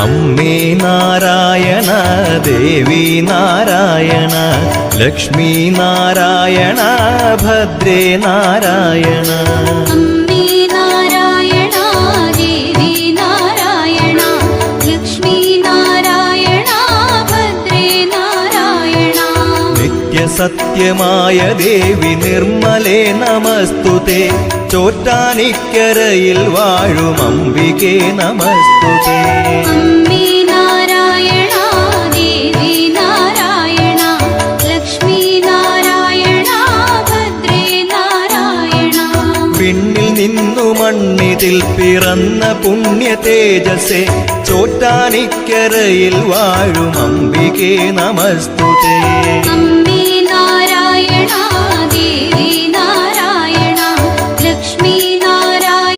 അമ്മേ നാരായണ ദേവി നാരായണ ലക്ഷ്മി നാരായണ ഭദ്രേ നാരായണ അമ്മേ നാരായണ ദേവി നാരായണ ലക്ഷ്മി നാരായണ ഭദ്രേ നാരായണ നിത്യസത്യമായ ദേവി നിർമ്മലേ നമസ്തുതേ ചോറ്റാനിക്കരയിൽ വാഴും അംബികേ നമസ്തുതേ അമ്മേ നാരായണ ദേവി നാരായണ ലക്ഷ്മി നാരായണ ഭദ്രേ നാരായണ പിന്നിൽ നിന്നു മണ്ണിതിൽ പിറന്ന പുണ്യ തേജസ്സേ ചോറ്റാനിക്കരയിൽ വാഴും അംബികേ നമസ്തുതേ അമ്മേ